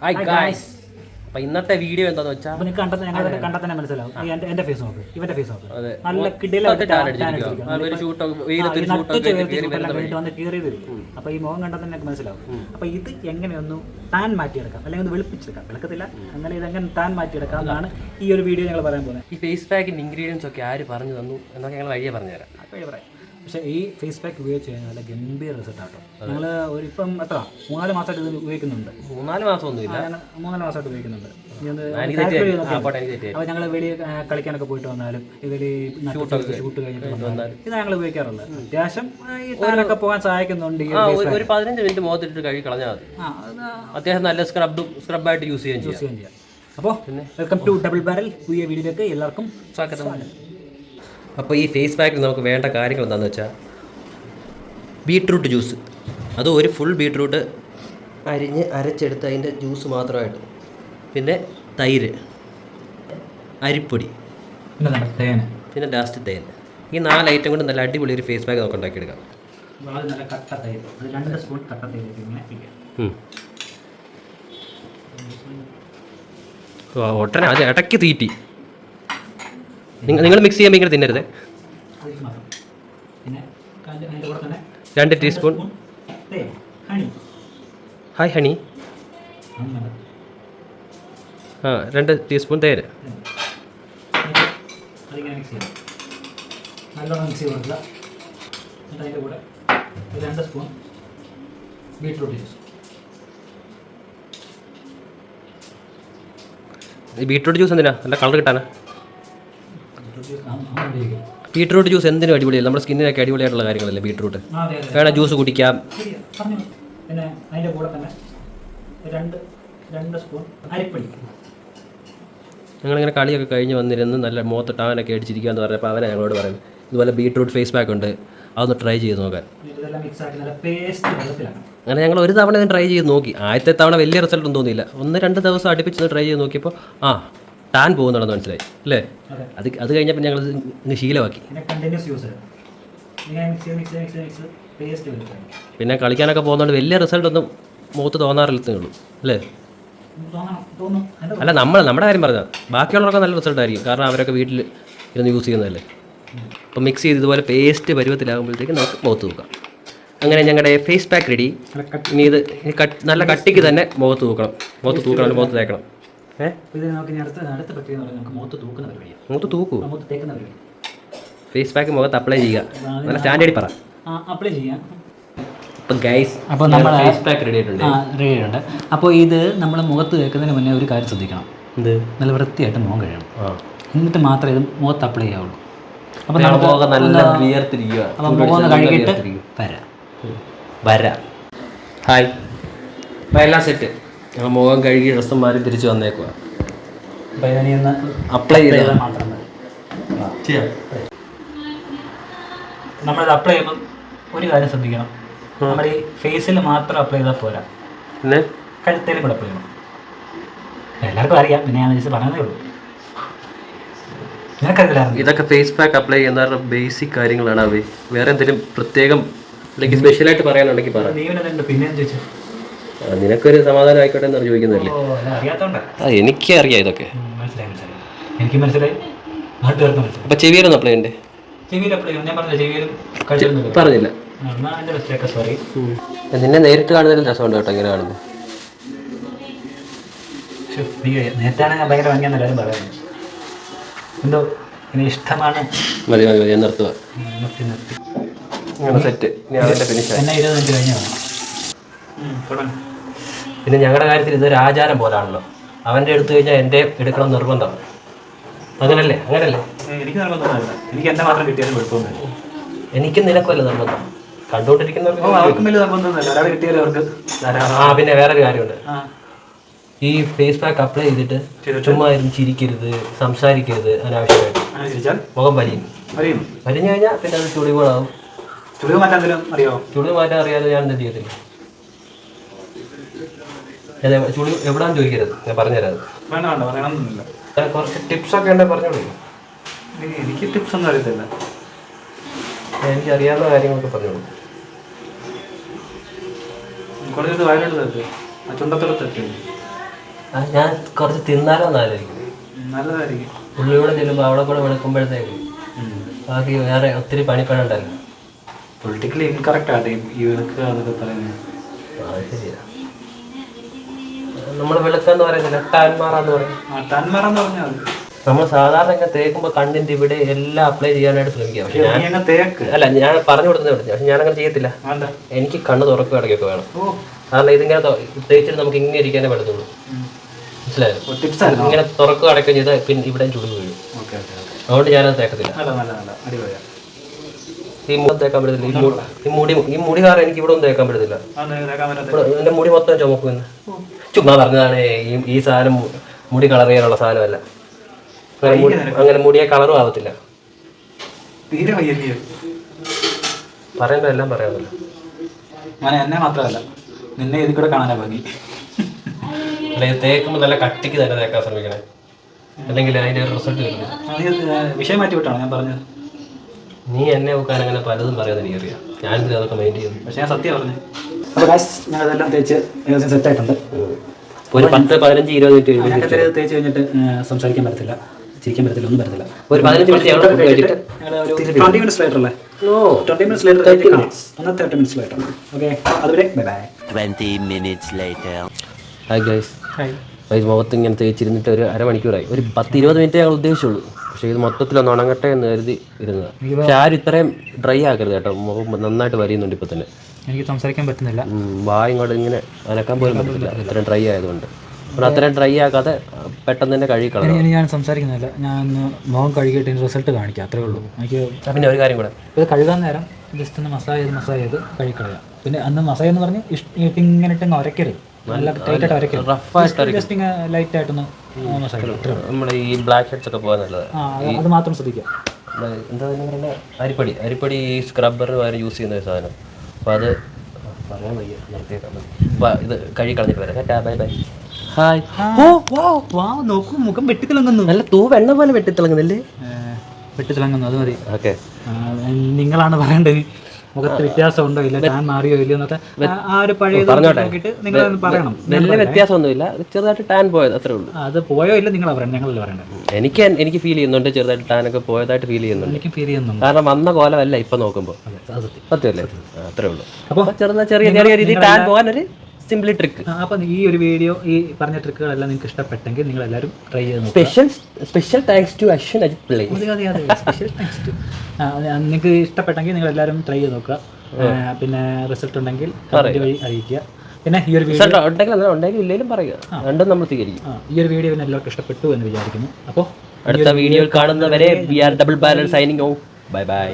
Hi guys. അപ്പോൾ ഇന്നത്തെ video എന്താണെന്ന് വെച്ചാൽ ഞങ്ങൾ കണ്ടാൽ തന്നെ മനസ്സിലാവും. എൻ്റെ ഫേസ് നോക്ക്, ഇവൻ്റെ ഫേസ് നോക്ക്. അതെ, നല്ല കിടിലമായിട്ട് വന്ന് കീറിയത് വരും. അപ്പോൾ ഈ മുഖം കണ്ടാൽ തന്നെ മനസ്സിലാവും. അപ്പോൾ ഇത് എങ്ങനെയൊന്ന് താൻ മാറ്റിയെടുക്കാം, അല്ലെങ്കിൽ ഒന്ന് വെളുപ്പിച്ചെടുക്കാം. വെളുക്കത്തില്ല, അങ്ങനെ ഇതെങ്ങനെ താൻ മാറ്റിയെടുക്കാം എന്നാണ് ഈ ഒരു വീഡിയോ ഞങ്ങൾ പറയാൻ പോകുന്നത്. ഈ ഫേസ് പാക്കിൻ്റെ ഇൻഗ്രീഡിയൻസ് ഒക്കെ ആര് പറഞ്ഞു തന്നു എന്നൊക്കെ ഞങ്ങൾ വഴിയെ പറഞ്ഞുതരാം. വഴി പറയാം. പക്ഷേ ഈ ഫേസ് പാക്ക് ഉപയോഗിച്ച് കഴിഞ്ഞാൽ നല്ല ഗംഭീര റിസൾട്ടാട്ടോ. ഞങ്ങൾ ഇപ്പം എത്ര 3-4 മാസമായിട്ട് ഇത് ഉപയോഗിക്കുന്നുണ്ട്. 3-4 മാസമൊന്നുമില്ല, 3-4 മാസമായിട്ട് ഉപയോഗിക്കുന്നുണ്ട്. അപ്പോൾ ഞങ്ങൾ വെളിയിൽ കളിക്കാനൊക്കെ പോയിട്ട് വന്നാലും ഇതിൽ ഷൂട്ട് കഴിഞ്ഞിട്ട് വന്നാലും ഇത് ഞങ്ങൾ ഉപയോഗിക്കാറുള്ളത്. അത്യാവശ്യം ഈ താനൊക്കെ പോകാൻ സഹായിക്കുന്നുണ്ട്. ഒരു 15 മിനിറ്റ് മുഖത്തിട്ട് കഴുകി കളഞ്ഞാൽ മതി. അത്യാവശ്യം നല്ല സ്ക്രബായിട്ട് യൂസ് ചെയ്യാം. അപ്പോൾ വെൽക്കം ടു ഡബിൾ ബാരൽ. പുതിയ വീഡിയോയിലേക്ക് എല്ലാവർക്കും സ്വാഗതം. അപ്പോൾ ഈ ഫേസ് പാക്കിൽ നമുക്ക് വേണ്ട കാര്യങ്ങൾ എന്താണെന്ന് വെച്ചാൽ ബീട്രൂട്ട് ജ്യൂസ്, അത് ഒരു ഫുൾ ബീട്രൂട്ട് അരച്ചെടുത്ത് അതിൻ്റെ ജ്യൂസ് മാത്രമായിട്ട്, പിന്നെ തൈര്, അരിപ്പൊടി, പിന്നെ ലാസ്റ്റ് തേൻ. ഈ 4 ഐറ്റം കൊണ്ട് നല്ല അടിപൊളി ഒരു ഫേസ് പാക്ക് നമുക്ക് ഉണ്ടാക്കിയെടുക്കാം. നല്ല കട്ട തൈര്, 2 സ്പൂൺ കട്ട തൈര് ഒട്ടനെ അത് ഇടയ്ക്ക് തീറ്റി. നിങ്ങൾ മിക്സ് ചെയ്യുമ്പോൾ ഇങ്ങനെ തിന്നരുത്. 2 ടീസ്പൂൺ ഹായ് ഹണി. 2 ടീസ്പൂൺ തേര്. നല്ലോണം മിക്സ് ചെയ്ത് കൊടുക്കുക. എന്നിട്ട് അതിൻ്റെ കൂടെ 2 spoon beetroot juice. Beetroot juice എന്തിനാ? നല്ല കളർ കിട്ടാനാ. ബീട്രൂട്ട് ജ്യൂസ് എന്തിനും അടിപൊളിയല്ല, നമ്മുടെ സ്കിന്നിനൊക്കെ അടിപൊളിയായിട്ടുള്ള കാര്യങ്ങളല്ലേ ബീട്രൂട്ട്. വേണം ജ്യൂസ് കുടിക്കാം. പിന്നെ അതിൻ്റെ കൂടെ തന്നെ 2 സ്പൂൺ അരിപ്പൊടി. ഞങ്ങളിങ്ങനെ കളിയൊക്കെ കഴിഞ്ഞ് വന്നിരുന്ന് നല്ല മുഖത്തിട്ട് അവനൊക്കെ അടിച്ചിരിക്കുകയെന്ന് പറഞ്ഞപ്പോൾ അവനെ ഞങ്ങളോട് പറയും ഇതുപോലെ ബീട്രൂട്ട് ഫേസ് പാക്ക് ഉണ്ട്, അതൊന്ന് ട്രൈ ചെയ്ത് നോക്കാൻ. അങ്ങനെ ഞങ്ങൾ ഒരു തവണ ട്രൈ ചെയ്ത് നോക്കി. ആദ്യത്തെ തവണ വലിയ റിസൾട്ടൊന്നും തോന്നിയില്ല. 1-2 ദിവസം അടുപ്പിച്ച് ട്രൈ ചെയ്ത് നോക്കിയപ്പോൾ ടാൻ പോകുന്നുണ്ടെന്ന് മനസ്സിലായി അല്ലേ. അത് കഴിഞ്ഞപ്പോൾ ഞങ്ങൾ ഇന്ന് ശീലമാക്കി. പിന്നെ കളിക്കാനൊക്കെ പോകുന്നതുകൊണ്ട് വലിയ റിസൾട്ടൊന്നും മുഖത്ത് തോന്നാറില്ലെന്നേ ഉള്ളൂ അല്ലേ. അല്ല, നമ്മുടെ കാര്യം പറഞ്ഞാൽ ബാക്കിയുള്ളവർക്ക് നല്ല റിസൾട്ട് ആയിരിക്കും, കാരണം അവരൊക്കെ വീട്ടിൽ ഇരുന്ന് യൂസ് ചെയ്യുന്നതല്ലേ. അപ്പോൾ മിക്സ് ചെയ്ത് ഇതുപോലെ പേസ്റ്റ് പരുവത്തിലാകുമ്പോഴത്തേക്ക് നമുക്ക് മുഖത്ത് തൂക്കാം. അങ്ങനെ ഞങ്ങളുടെ ഫേസ് പാക്ക് റെഡി. ഇനി ഇത് നല്ല കട്ടിക്ക് തന്നെ മുഖത്ത് തൂക്കണം. മുഖത്ത് തേക്കണം. മുഖത്ത് തൂക്കൂ. ഫേസ് പാക്ക് മുഖത്ത് അപ്ലൈ ചെയ്യുക. നല്ല സ്റ്റാൻഡേർഡിൽ പറ. അപ്ലൈ ചെയ്യാം. അപ്പോൾ നമ്മൾ ഫേസ് പാക്ക് റെഡി ആയിട്ടുണ്ട്. അപ്പോൾ ഇത് നമ്മൾ മുഖത്ത് തേക്കുന്നതിന് മുന്നേ ഒരു കാര്യം ശ്രദ്ധിക്കണം. നല്ല വൃത്തിയായിട്ട് മുഖം കഴിയണം. എന്നിട്ട് മാത്രമേ ഇത് മുഖത്ത് അപ്ലൈ ചെയ്യാവുള്ളൂ. അപ്പോൾ നല്ല വിയർത്തിരിക്കുക. അപ്പോൾ മുഖം ഒന്ന് കഴുകിയിട്ട് വരാം. ഹായ്. അപ്പോൾ എല്ലാം സെറ്റ്. ഞങ്ങൾ മുഖം കഴുകി ഡ്രസ്സും മാറി തിരിച്ച് വന്നേക്കുക. അപ്ലൈ ചെയ്താൽ മാത്രം നമ്മളിത് അപ്ലൈ ചെയ്യുമ്പോൾ ഒരു കാര്യം ശ്രദ്ധിക്കണം. നമ്മുടെ ഈ ഫേസിൽ മാത്രം അപ്ലൈ ചെയ്താൽ പോരാ, പിന്നെ കഴുത്തേലും കൂടെ അപ്ലൈ ചെയ്യണം. എല്ലാവർക്കും അറിയാം, പിന്നെ ഞാൻ ജസ്റ്റ് പറഞ്ഞതേ ഉള്ളൂ. നിനക്കറിയില്ലായിരുന്നു. ഇതൊക്കെ ഫേസ് പാക്ക് അപ്ലൈ ചെയ്യുന്ന ബേസിക് കാര്യങ്ങളാണ്. അവ വേറെ എന്തെങ്കിലും പ്രത്യേകം അല്ലെങ്കിൽ സ്പെഷ്യലായിട്ട് പറയാനുണ്ടെങ്കിൽ പറയാം. പിന്നെ ചോദിച്ചു നിനക്കൊരു സമാധാനം ആയിക്കോട്ടെ എന്ന് ചോദിക്കുന്നതല്ലേ. എനിക്ക് അറിയാം ഇതൊക്കെ. എനിക്ക് മനസ്സിലായി. അപ്പോൾ ചെവിയിലൊന്നും അപ്ലൈ ചെയ്യണ്ടേ? ചെവിയിൽ അപ്ലൈ ചെയ്യണം. ഞാൻ പറഞ്ഞില്ല, ചെവിയിലും പറഞ്ഞില്ല. സോറി. നിന്നെ നേരിട്ട് കാണുന്നതിൽ രസമുണ്ട് കേട്ടോ ഇങ്ങനെ കാണുന്നത്. നേരത്താണ് ഞാൻ ഭയങ്കര ഭംഗിയാന്ന് എല്ലാവരും പറയുന്നത്. എന്തോ ഇനി ഇഷ്ടമാണ്. മതി നിർത്തുക. സെറ്റ്. എന്നെ 20 മിനിറ്റ് കഴിഞ്ഞാണ്. പിന്നെ ഞങ്ങളുടെ കാര്യത്തിൽ ഇതൊരു ആചാരം പോലാണല്ലോ. അവൻ്റെ എടുത്തു കഴിഞ്ഞാൽ എൻ്റെ എടുക്കണം നിർബന്ധം. അങ്ങനല്ലേ? എനിക്ക് നിർബന്ധമല്ല. എനിക്ക് എൻ്റെ മാത്രം കിട്ടിയാലും കുഴപ്പമൊന്നുമില്ല. എനിക്കും നിനക്കുമല്ല നിർബന്ധം. കണ്ടുകൊണ്ടിരിക്കുന്നവർക്ക് പിന്നെ വേറൊരു കാര്യമുണ്ട്. ഈ ഫേസ് പാക്ക് അപ്ലൈ ചെയ്തിട്ട് ചുമ്മാ ചിരിക്കരുത്, സംസാരിക്കരുത് അനാവശ്യമായിട്ട്. മുഖം വലിഞ്ഞു കഴിഞ്ഞാൽ പിന്നെ അത് ചുളിവുകളാവും. ചുളിവ് മാറ്റാൻ അറിയാതെ ഞാൻ എന്ത് ചെയ്യത്തില്ല. ചുളിവ് എവിടാന്ന് ചോദിക്കരുത്, ഞാൻ പറഞ്ഞുതരാം. കുറച്ച് ടിപ്സൊക്കെ ഉണ്ടെങ്കിൽ പറഞ്ഞോളൂ. എനിക്ക് ടിപ്സ് ഒന്നും അറിയത്തില്ല. എനിക്ക് അറിയാവുന്ന കാര്യങ്ങളൊക്കെ പറഞ്ഞോളൂ. കുറച്ച് വയനാട് ചുണ്ടത്തോടത്തൊക്കെ ഞാൻ കുറച്ച് തിന്നാലോ എന്നാലോചിക്കും. നല്ലതായിരിക്കും. ഉള്ളിലൂടെ ചെല്ലുമ്പോൾ അവിടെ കൂടെ വെളുക്കുമ്പോഴത്തേക്ക് ബാക്കി വേറെ ഒത്തിരി പണിപ്പെടണ്ടല്ലോ. പൊളിറ്റിക്കലി ഇൻകറക്റ്റ് ആട്ടെ ഈ വെളുക്കുക എന്നൊക്കെ പറയുന്നത്. അത് ശരിയാ. നമ്മൾ വെളുക്കാന്ന് പറയുന്നില്ല, ടാൻമാറാന്ന് പറയും. ടാൻമാറാന്ന് പറഞ്ഞാൽ നമ്മൾ സാധാരണ ഒക്കെ തേക്കുമ്പോൾ കണ്ണിന്റെ ഇവിടെ എല്ലാം അപ്ലൈ ചെയ്യാനായിട്ട് ശ്രമിക്കുക. പക്ഷെ അല്ല, ഞാൻ പറഞ്ഞു കൊടുത്തേ പറ്റില്ല. പക്ഷെ ഞാനങ്ങനെ ചെയ്യത്തില്ല. എനിക്ക് കണ്ണ് തുറക്കുക ഇടയ്ക്കൊക്കെ വേണം. കാരണം ഇതിങ്ങനെ തേച്ചിട്ട് നമുക്ക് ഇങ്ങനെ ഇരിക്കാനേ പറ്റത്തുള്ളൂ. മനസ്സിലായോ? ഇങ്ങനെ തുറക്കുക അടയ്ക്കുകയും ചെയ്താൽ പിന്നെ ഇവിടെ ചുടുങ്ങി വീഴും. അതുകൊണ്ട് ഞാനത് തേക്കത്തില്ല. ഈ മുഖം തേക്കാൻ പറ്റത്തില്ല. ഈ മുടി കാരണം എനിക്ക് ഇവിടെ ഒന്നും തേക്കാൻ പറ്റത്തില്ല. എന്റെ മുടി മൊത്തം ചുമക്കുന്നു. ചുമ്മാ പറഞ്ഞതാണ്. ഈ സാധനം മുടി കളർ ചെയ്യാനുള്ള സാധനമല്ല. അങ്ങനെ മുടിയെ കളറും ആവത്തില്ല. പറയുമ്പോ എല്ലാം പറയാമല്ലോ. എന്നെ മാത്രമല്ല, നിന്നെ ഇതിൽ കൂടെ കാണാനാ ഭംഗി. അല്ല, ഇത് തേക്കുമ്പോൾ നല്ല കട്ടിക്ക് തന്നെ തേക്കാൻ ശ്രമിക്കണേ, അല്ലെങ്കിൽ അതിന്റെ റിസൾട്ട് വരില്ല. വിഷയം മാറ്റി വിട്ടാണ് ഞാൻ പറഞ്ഞത്. നീ എന്നെ നോക്കാൻ അങ്ങനെ പലതും പറയാതെ എനിക്കറിയാം. ഞാനിത് അതൊക്കെ മൈൻഡ് ചെയ്യുന്നു. പക്ഷെ ഞാൻ സത്യം പറഞ്ഞു. അപ്പോൾ ഞങ്ങളതെല്ലാം തേച്ച് ഏകദേശം സെറ്റായിട്ടുണ്ട്. ഒരു 10-15-20 മിനിറ്റ് തേച്ച് കഴിഞ്ഞിട്ട് സംസാരിക്കാൻ പറ്റത്തില്ല, ചിരിക്കാൻ പറ്റത്തില്ല, ഒന്നും പറ്റത്തില്ല. ഒരു 15 മിനിറ്റ് 20 മിനിറ്റ്സ് ലേറ്റർ അല്ലേ? 20 minutes later 30 minutes later. Okay, അതുവരെ bye bye. 20 minutes later. Hi guys. മുഖത്ത് ഇങ്ങനെ തേച്ചിരുന്നിട്ട് ഒരു അരമണിക്കൂറായി. ഒരു 10-20 മിനിറ്റ് ഞങ്ങൾ ഉദ്ദേശിച്ചുള്ളൂ. പക്ഷേ ഇത് മൊത്തത്തിലൊന്ന് ഉണങ്ങട്ടെ എന്ന് കരുതി ഇരുന്നത്. പക്ഷെ ആരും ഇത്രയും ഡ്രൈ ആക്കരുത് കേട്ടോ. മുഖം നന്നായിട്ട് വരിയുന്നുണ്ട് ഇപ്പം തന്നെ. എനിക്ക് സംസാരിക്കാൻ പറ്റുന്നില്ല. വായ ഇങ്ങോട്ട് ഇങ്ങനെ അനക്കാൻ പോലും പറ്റത്തില്ല, ഇത്രയും ഡ്രൈ ആയതുകൊണ്ട്. അപ്പോൾ അത്രയും ഡ്രൈ ആക്കാതെ പെട്ടെന്ന് തന്നെ കഴുകിക്കളാം. ഞാൻ സംസാരിക്കുന്നില്ല, ഞാൻ മുഖം കഴുകിയിട്ട് റിസൾട്ട് കാണിക്കാം, അത്രേ ഉള്ളൂ. എനിക്ക് പിന്നെ ഒരു കാര്യം കൂടെ, ഇത് കഴുകാൻ നേരം ജസ്റ്റ് ഒന്ന് മസാജ് ചെയ്ത് കഴുകിക്കളയാം. പിന്നെ അന്ന് മസാജ് എന്ന് പറഞ്ഞ് ഇങ്ങനെ ഇട്ടങ്ങ് ഉരയ്ക്കരുത്, നല്ല ടൈറ്റായിട്ട് ഉരയ്ക്കരുത്, ജസ്റ്റ് ഇങ്ങനെ ലൈറ്റായിട്ടൊന്ന് മസാജ്. നമ്മുടെ ഈ ബ്ലാക്ക് ഹെഡ്സ് ഒക്കെ പോകാൻ നല്ലത്. അത് മാത്രം ശ്രദ്ധിക്കാം. എന്താ പറയുക, അരിപ്പൊടി ഈ സ്ക്രബ്ബറിന് പകരം യൂസ് ചെയ്യുന്ന ഒരു സാധനം. അപ്പോൾ അത് പറയാൻ വയ്യ, നിർത്തിയേക്കാൻ മതി. അപ്പോൾ ഇത് കഴുകി കളഞ്ഞിട്ട് വരാം. Bye bye. ഹായ്. നോക്കൂ, മുഖം വെട്ടിത്തിളങ്ങുന്നു. നല്ല തൂവെണ്ണ പോലെ വെട്ടിത്തിളങ്ങുന്നല്ലേ? വെട്ടിത്തിളങ്ങുന്നു, അത് മതി. ഓക്കെ, നിങ്ങളാണ് പറയേണ്ടത്. മുഖത്ത് വ്യത്യാസമുണ്ടോ ഇല്ല, ടാൻ മാറിയോ ഇല്ലയോ എന്നൊക്കെ ആ ഒരു പഴയ നോക്കിയിട്ട് നിങ്ങൾ പറയണം. വലിയ വ്യത്യാസമൊന്നുമില്ല, ചെറുതായിട്ട് ടാൻ പോയത് അത്രേ ഉള്ളൂ. അത് പോയോ ഇല്ല നിങ്ങളാ പറയണം, ഞങ്ങളല്ലേ പറയണ്ടത്. എനിക്ക് ഫീൽ ചെയ്യുന്നുണ്ട്, ചെറുതായിട്ട് ടാനൊക്കെ പോയതായിട്ട് ഫീൽ ചെയ്യുന്നുണ്ട്. എനിക്ക് ഫീൽ ചെയ്യുന്നുണ്ട്, കാരണം വന്ന കോലമല്ല ഇപ്പം നോക്കുമ്പോൾ. സത്യമല്ലേ? അത്രേ ഉള്ളൂ. അപ്പോൾ ചെറിയ രീതിയിൽ ടാൻ പോകാൻ ഒരു സിംപിൾ ട്രിക്ക്. അപ്പം ഈ ഒരു വീഡിയോ, ഈ പറഞ്ഞ ട്രിക്കുകളെല്ലാം നിങ്ങൾക്ക് ഇഷ്ടപ്പെട്ടെങ്കിൽ നിങ്ങൾ എല്ലാവരും ട്രൈ ചെയ്ത് special thanks to Ashwin Ajith Pillai. Special thanks to. നിങ്ങൾക്ക് ഇഷ്ടപ്പെട്ടെങ്കിൽ നിങ്ങൾ എല്ലാവരും ട്രൈ ചെയ്ത് നോക്കുക. പിന്നെ റിസൾട്ട് ഉണ്ടെങ്കിൽ കമന്റ് വഴി അറിയിക്കുക. പിന്നെ ഈ ഒരു വീഡിയോ ഉണ്ടെങ്കിൽ ഇല്ലെങ്കിലും പറയുക, രണ്ടും നമ്മൾ സ്വീകരിക്കും. ഈ ഒരു വീഡിയോ പിന്നെ എല്ലാവർക്കും ഇഷ്ടപ്പെട്ടു എന്ന് വിചാരിക്കുന്നു. അപ്പോൾ അടുത്ത വീഡിയോയിൽ കാണുന്നവരെ we are double barrel signing off. Bye by.